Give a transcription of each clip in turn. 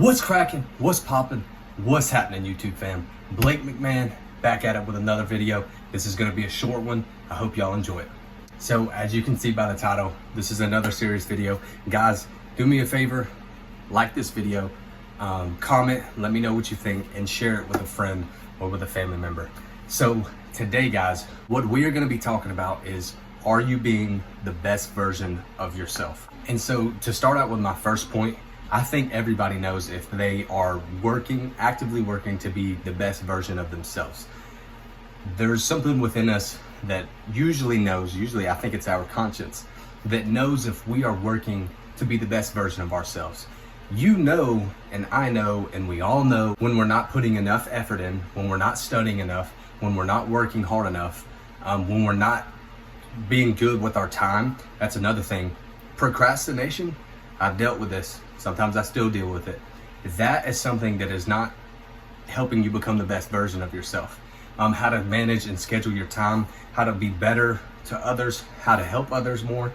What's cracking? What's popping? What's happening, YouTube fam? Blake McMahon back at it with another video. This is going to be a short one. I hope y'all enjoy it. So as you can see by the title, this is another serious video. Guys, do me a favor, like this video, comment, let me know what you think, and share it with a friend or with a family member. So today, guys, what we are going to be talking about is, are you being the best version of yourself? And so to start out with my first point, I think everybody knows if they are actively working to be the best version of themselves. There's something within us that usually I think it's our conscience, that knows if we are working to be the best version of ourselves. You know, and I know, and we all know when we're not putting enough effort in, when we're not studying enough, when we're not working hard enough, when we're not being good with our time. That's another thing. Procrastination, I've dealt with this. Sometimes I still deal with it. That is something that is not helping you become the best version of yourself. How to manage and schedule your time, how to be better to others, how to help others more.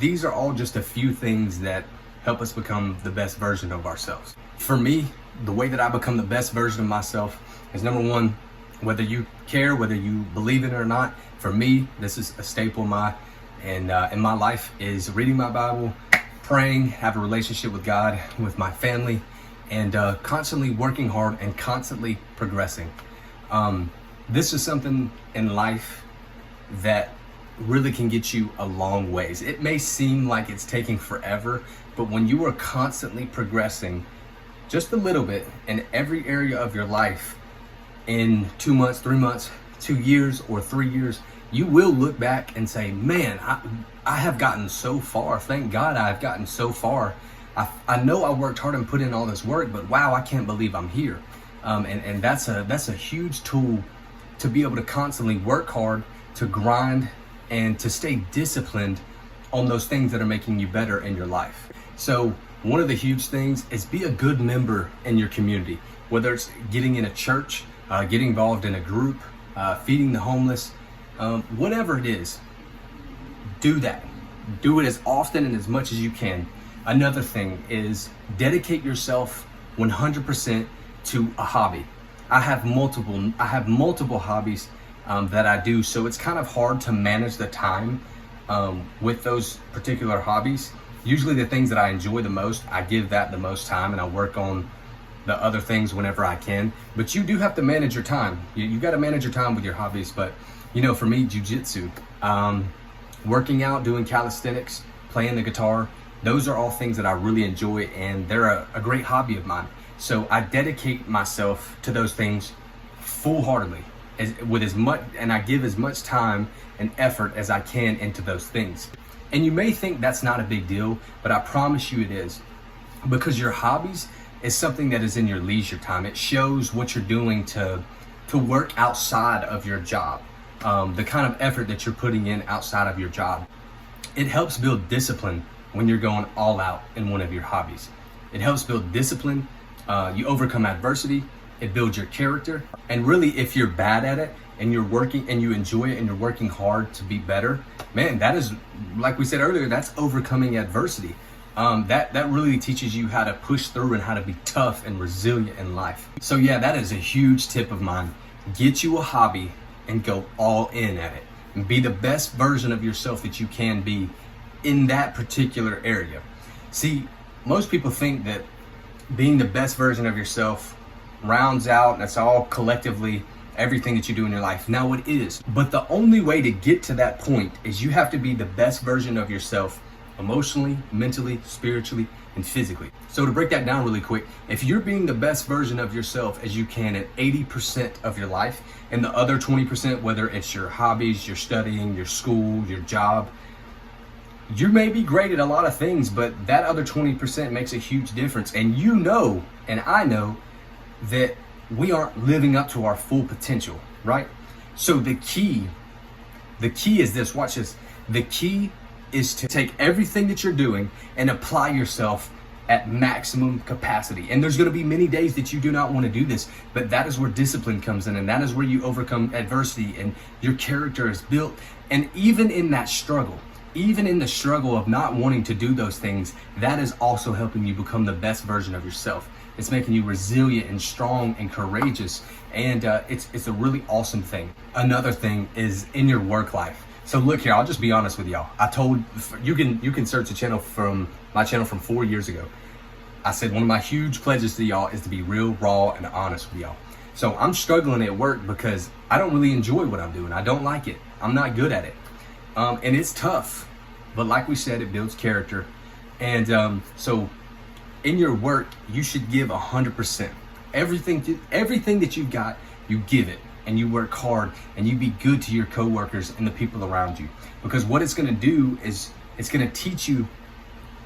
These are all just a few things that help us become the best version of ourselves. For me, the way that I become the best version of myself is, number one, whether you care, whether you believe in it or not, for me, this is a staple in my life, is reading my Bible, praying, have a relationship with God, with my family, and constantly working hard and constantly progressing. This is something in life that really can get you a long ways. It may seem like it's taking forever, but when you are constantly progressing just a little bit in every area of your life, in 2 months, 3 months, 2 years, or 3 years, you will look back and say, man, I have gotten so far. Thank God I've gotten so far. I know I worked hard and put in all this work, but wow, I can't believe I'm here. And that's a huge tool to be able to constantly work hard, to grind, and to stay disciplined on those things that are making you better in your life. So one of the huge things is be a good member in your community, whether it's getting in a church, getting involved in a group, feeding the homeless, whatever it is. Do that. Do it as often and as much as you can. Another thing is dedicate yourself 100% to a hobby. I have multiple hobbies that I do, so it's kind of hard to manage the time with those particular hobbies. Usually the things that I enjoy the most, I give that the most time, and I work on the other things whenever I can. But you do have to manage your time. You got to manage your time with your hobbies. But you know, for me, jiu-jitsu, working out, doing calisthenics, playing the guitar, those are all things that I really enjoy, and they're a great hobby of mine. So I dedicate myself to those things full-heartedly, and I give as much time and effort as I can into those things. And you may think that's not a big deal, but I promise you it is, because your hobbies is something that is in your leisure time. It shows what you're doing to work outside of your job, the kind of effort that you're putting in outside of your job. It helps build discipline when you're going all out in one of your hobbies. It helps build discipline. You overcome adversity. It builds your character. And really, if you're bad at it and you're working and you enjoy it and you're working hard to be better, man, that is, like we said earlier, that's overcoming adversity. That really teaches you how to push through and how to be tough and resilient in life. So yeah, that is a huge tip of mine. Get you a hobby and go all in at it, and be the best version of yourself that you can be in that particular area. See, most people think that being the best version of yourself rounds out, and that's all collectively everything that you do in your life. Now it is, but the only way to get to that point is you have to be the best version of yourself emotionally, mentally, spiritually, and physically. So to break that down really quick, if you're being the best version of yourself as you can at 80% of your life, and the other 20%, whether it's your hobbies, your studying, your school, your job, you may be great at a lot of things, but that other 20% makes a huge difference. And you know, and I know, that we aren't living up to our full potential, right? So the key is this, watch this. The key is to take everything that you're doing and apply yourself at maximum capacity. And there's going to be many days that you do not want to do this, but that is where discipline comes in, and that is where you overcome adversity and your character is built. And even in that struggle, even in the struggle of not wanting to do those things, that is also helping you become the best version of yourself. It's making you resilient and strong and courageous, and it's a really awesome thing. Another thing is in your work life. So look here, I'll just be honest with y'all. I told you can search the channel from my channel from 4 years ago. I said one of my huge pledges to y'all is to be real, raw, and honest with y'all. So I'm struggling at work because I don't really enjoy what I'm doing. I don't like it. I'm not good at it, and it's tough. But like we said, it builds character, and so in your work, you should give 100%. Everything that you've got, you give it, and you work hard, and you be good to your coworkers and the people around you. Because what it's going to do is it's going to teach you,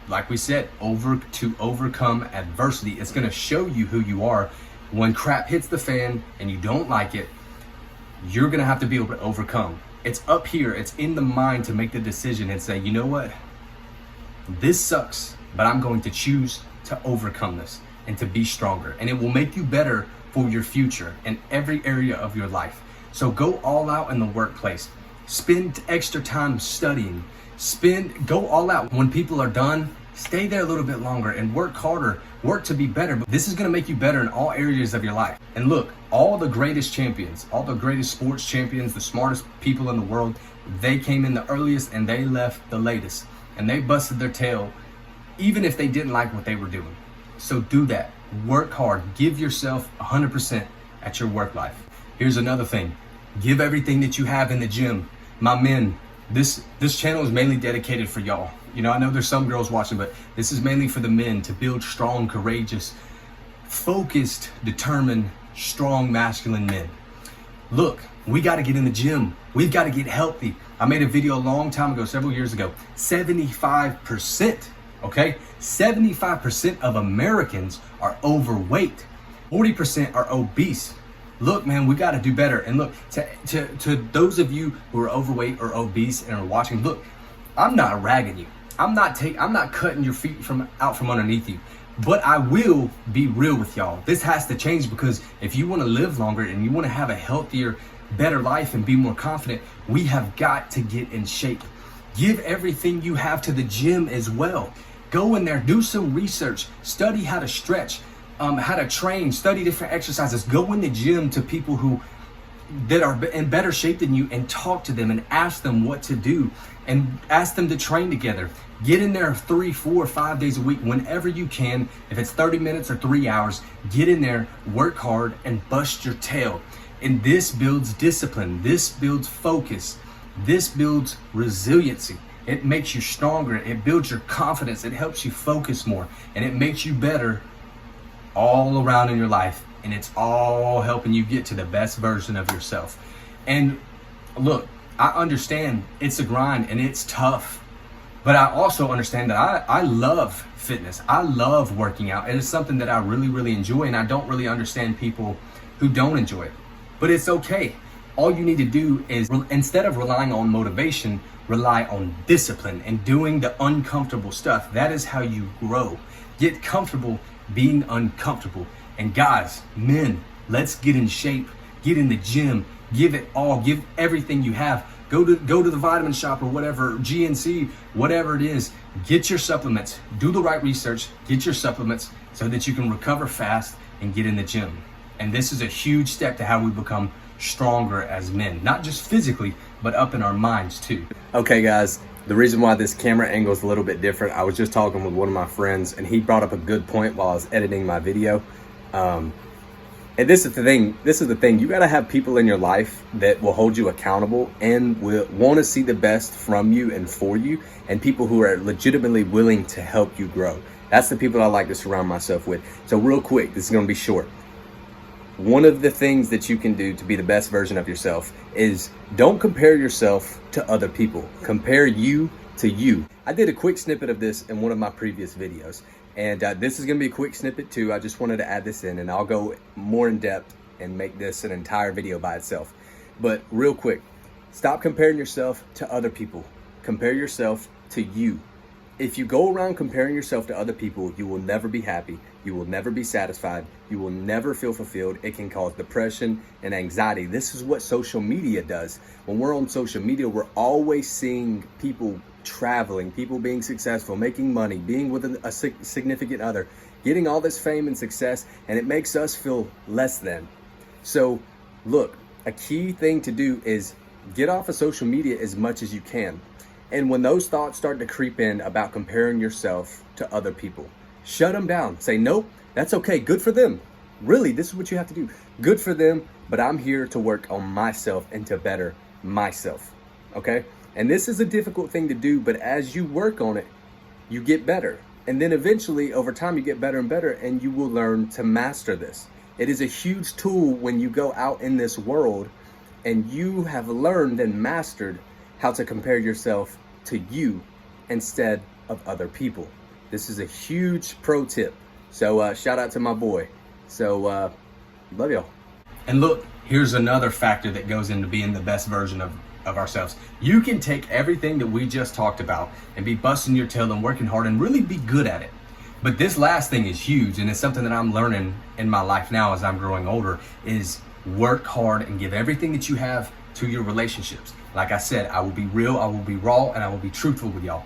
like we said, to overcome adversity. It's going to show you who you are. When crap hits the fan and you don't like it, you're going to have to be able to overcome. It's up here. It's in the mind to make the decision and say, you know what? This sucks, but I'm going to choose to overcome this and to be stronger, and it will make you better for your future in every area of your life. So go all out in the workplace. Spend extra time studying. Go all out. When people are done, stay there a little bit longer and work harder. Work to be better. But this is going to make you better in all areas of your life. And look, all the greatest champions, all the greatest sports champions, the smartest people in the world, they came in the earliest and they left the latest, and they busted their tail even if they didn't like what they were doing. So do that. Work hard. Give yourself 100% at your work life. Here's another thing. Give everything that you have in the gym. My men, this channel is mainly dedicated for y'all. You know, I know there's some girls watching, but this is mainly for the men to build strong, courageous, focused, determined, strong, masculine men. Look, we got to get in the gym. We've got to get healthy. I made a video a long time ago, several years ago. 75%. Okay, 75% of Americans are overweight. 40% are obese. Look, man, we got to do better. And look, to those of you who are overweight or obese and are watching, look, I'm not ragging you. I'm not cutting your feet out from underneath you. But I will be real with y'all. This has to change, because if you want to live longer and you want to have a healthier, better life and be more confident, we have got to get in shape. Give everything you have to the gym as well. Go in there, do some research, study how to stretch, how to train, study different exercises. Go in the gym to people that are in better shape than you and talk to them and ask them what to do and ask them to train together. Get in there 3, 4, 5 days a week whenever you can. If it's 30 minutes or 3 hours, get in there, work hard, and bust your tail. And this builds discipline. This builds focus. This builds resiliency. It makes you stronger. It builds your confidence. It helps you focus more, and it makes you better all around in your life. And it's all helping you get to the best version of yourself. And look, I understand it's a grind and it's tough, but I also understand that I love fitness. I love working out. It is something that I really, really enjoy, and I don't really understand people who don't enjoy it. But it's okay. All you need to do is, instead of relying on motivation, rely on discipline and doing the uncomfortable stuff. That is how you grow. Get comfortable being uncomfortable. And guys, men, let's get in shape. Get in the gym. Give it all. Give everything you have. Go to the vitamin shop or whatever, GNC, whatever it is. Get your supplements. Do the right research. Get your supplements so that you can recover fast and get in the gym. And this is a huge step to how we become stronger as men, not just physically, but up in our minds too. Okay guys, the reason why this camera angle is a little bit different, I was just talking with one of my friends and he brought up a good point while I was editing my video. And this is the thing, you gotta have people in your life that will hold you accountable and will want to see the best from you and for you, and people who are legitimately willing to help you grow. That's the people I like to surround myself with. So real quick, this is gonna be short. One of the things that you can do to be the best version of yourself is don't compare yourself to other people. Compare you to you. I did a quick snippet of this in one of my previous videos, and this is going to be a quick snippet too. I just wanted to add this in, and I'll go more in depth and make this an entire video by itself. But real quick, stop comparing yourself to other people. Compare yourself to you. If you go around comparing yourself to other people, you will never be happy. You will never be satisfied. You will never feel fulfilled. It can cause depression and anxiety. This is what social media does. When we're on social media, we're always seeing people traveling, people being successful, making money, being with a significant other, getting all this fame and success, and it makes us feel less than. So look, a key thing to do is get off of social media as much as you can. And when those thoughts start to creep in about comparing yourself to other people, shut them down. Say, nope, that's okay. Good for them. Really, this is what you have to do. Good for them, but I'm here to work on myself and to better myself. Okay? And this is a difficult thing to do, but as you work on it, you get better. And then eventually, over time, you get better and better, and you will learn to master this. It is a huge tool when you go out in this world and you have learned and mastered how to compare yourself to you instead of other people. This is a huge pro tip. So shout out to my boy. So love y'all. And look, here's another factor that goes into being the best version of ourselves. You can take everything that we just talked about and be busting your tail and working hard and really be good at it. But this last thing is huge, and it's something that I'm learning in my life now as I'm growing older, is work hard and give everything that you have to your relationships. Like I said, I will be real, I will be raw, and I will be truthful with y'all.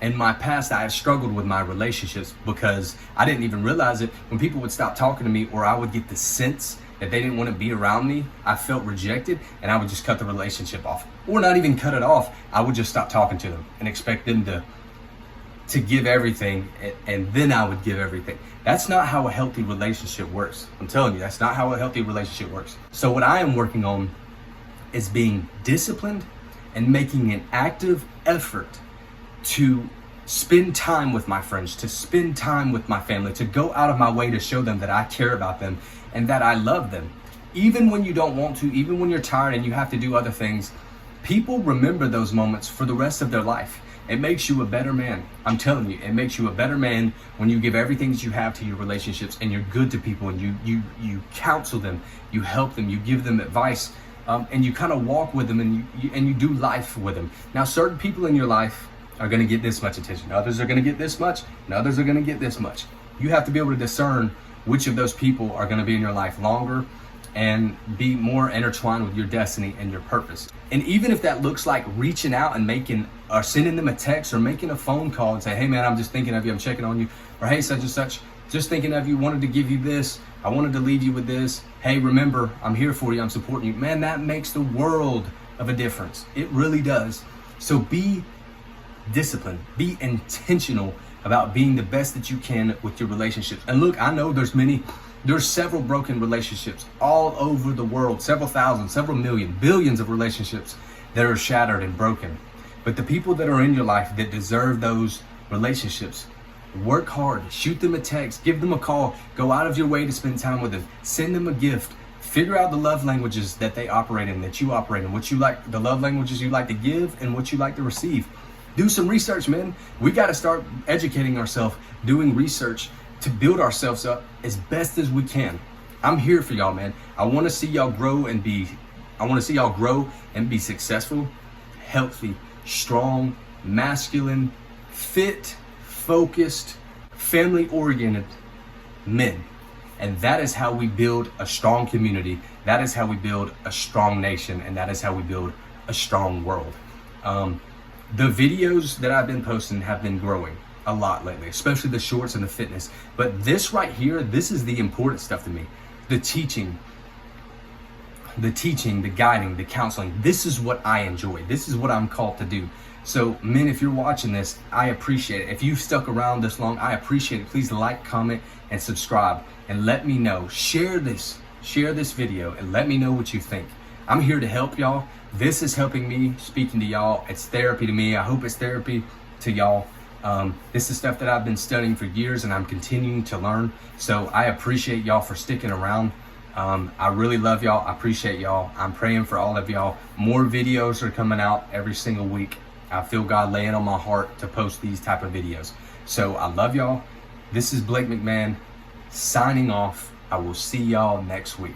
In my past, I have struggled with my relationships because I didn't even realize it. When people would stop talking to me, or I would get the sense that they didn't want to be around me, I felt rejected, and I would just cut the relationship off. Or not even cut it off, I would just stop talking to them and expect them to give everything, and then I would give everything. That's not how a healthy relationship works. I'm telling you, that's not how a healthy relationship works. So what I am working on is being disciplined and making an active effort to spend time with my friends, to spend time with my family, to go out of my way to show them that I care about them and that I love them. Even when you don't want to, even when you're tired and you have to do other things, people remember those moments for the rest of their life. It makes you a better man. I'm telling you, it makes you a better man when you give everything that you have to your relationships and you're good to people and you counsel them, you help them, you give them advice, and you kind of walk with them and you do life with them. Now, certain people in your life are going to get this much attention. Others are going to get this much, and others are going to get this much. You have to be able to discern which of those people are going to be in your life longer and be more intertwined with your destiny and your purpose. And even if that looks like reaching out and making or sending them a text or making a phone call and say, hey man, I'm just thinking of you, I'm checking on you, or hey, such and such, just thinking of you, wanted to give you this, I wanted to leave you with this, hey, remember, I'm here for you, I'm supporting you. Man, that makes the world of a difference. It really does. So be disciplined, be intentional about being the best that you can with your relationships. And look, I know there's several broken relationships all over the world, several thousand, several million, billions of relationships that are shattered and broken. But the people that are in your life that deserve those relationships, work hard, shoot them a text, give them a call, go out of your way to spend time with them, send them a gift, figure out the love languages that they operate in, that you operate in, what you like, the love languages you like to give and what you like to receive. Do some research, man. We got to start educating ourselves, doing research to build ourselves up as best as we can. I'm here for y'all, man. I want to see y'all grow and be successful, healthy, strong, masculine, fit, focused, family-oriented men. And that is how we build a strong community. That is how we build a strong nation. And that is how we build a strong world. The videos that I've been posting have been growing a lot lately, especially the shorts and the fitness. But this right here, this is the important stuff to me. The teaching, the guiding, the counseling. This is what I enjoy. This is what I'm called to do. So men, if you're watching this, I appreciate it. If you've stuck around this long, I appreciate it. Please like, comment, and subscribe. And let me know. Share this video and let me know what you think. I'm here to help y'all. This is helping me speaking to y'all. It's therapy to me. I hope it's therapy to y'all. This is stuff that I've been studying for years and I'm continuing to learn. So I appreciate y'all for sticking around. I really love y'all. I appreciate y'all. I'm praying for all of y'all. More videos are coming out every single week. I feel God laying on my heart to post these type of videos. So I love y'all. This is Blake McMahon signing off. I will see y'all next week.